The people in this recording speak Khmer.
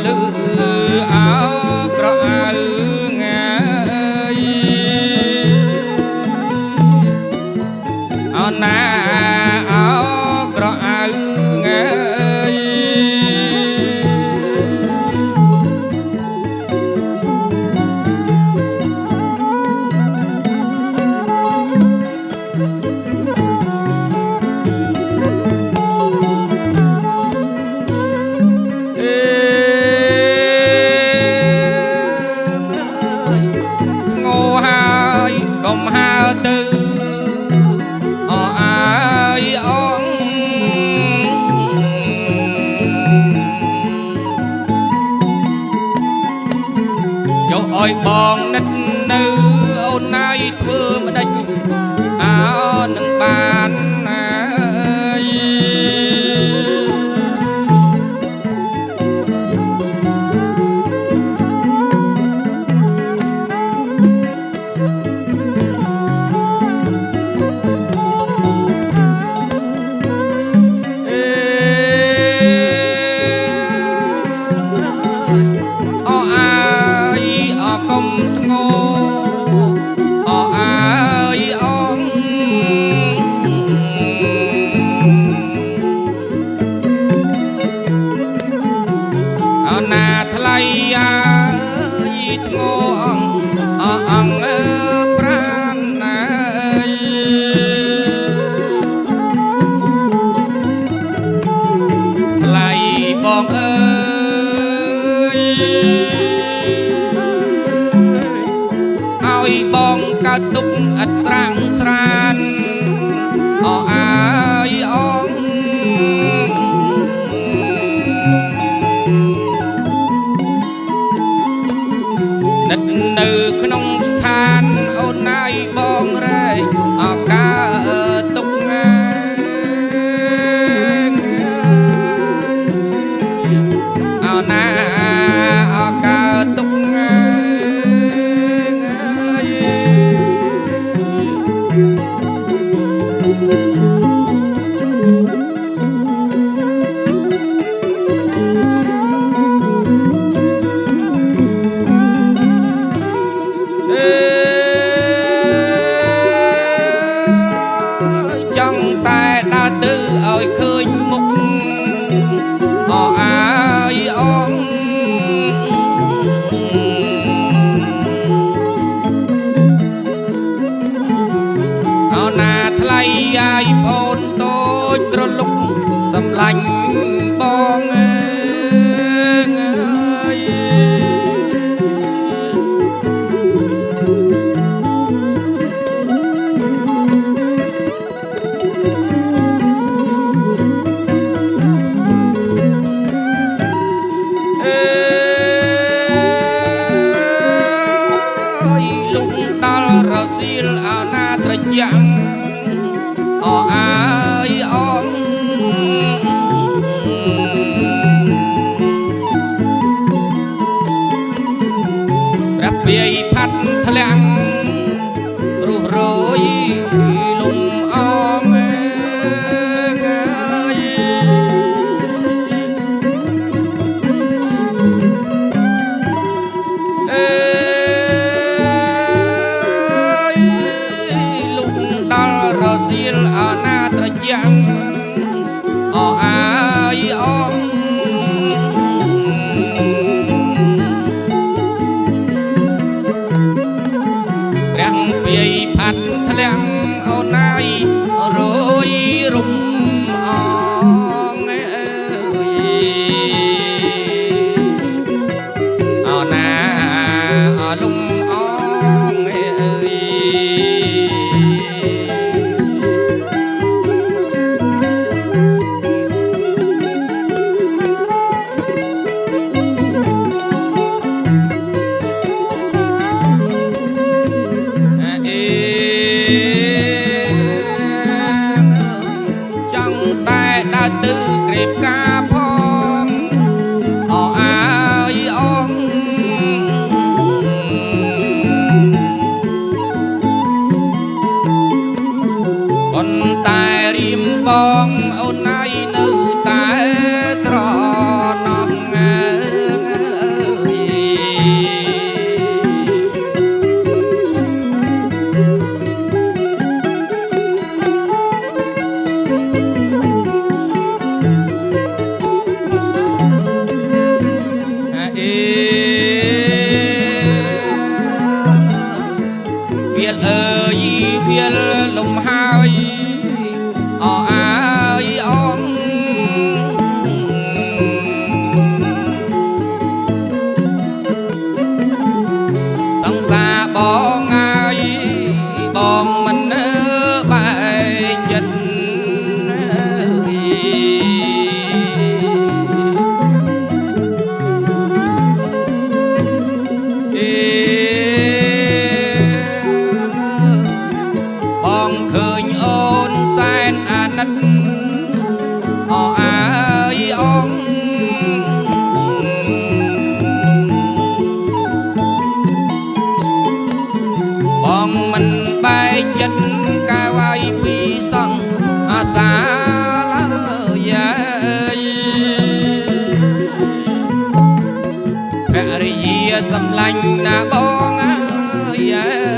លឺអោក្រអៅងាយអោណាអោក្រអៅងាយកុំហើទៅអអើយអងចុះអោយបងនិតនៅអូនណាយធ្វើម្ដេចអើនឹងបានណាកុំធ្ងោអអើយអងអណាថ្លៃអើយធ្ងោអង្គប្រានណាយថ្លៃបងអើយឲ្យបងកើតទុកឥតស្រាំងស្រានអអើយអងនិតនៅក្នុងស្ថានអូនណាយបងរែកអកើតទុកងាអោណាអកើតទុកងាចង់តែដើរទៅឲ្យឃើញមុខអអើយអងអោណាថ្លៃអាយប្អូនតូចត្រលុកសម្លាញ់បងអើយរសៀលអោណាត្រជាក់អអើយអងព្រះពាយផាត់ធ្លាំងរស់រយលំអមរសៀលអណាត្រជាក់អអើយអងព្រះពាយផាត់ធ្លាំងអូនណាយរយរំអងអើយអូណាលំអងអើយចង់តែដើរទៅក្រេបការផងអអើយអងប៉ុន្តែរៀមបងអូនណាយនៅតែស្រណោះ សែនអាណិតអអើយអងបងមិនបែកចិត្តកាវ័យពីសង្ឃអាសាឡើយភរិយាសំឡាញ់ណាបងអើយ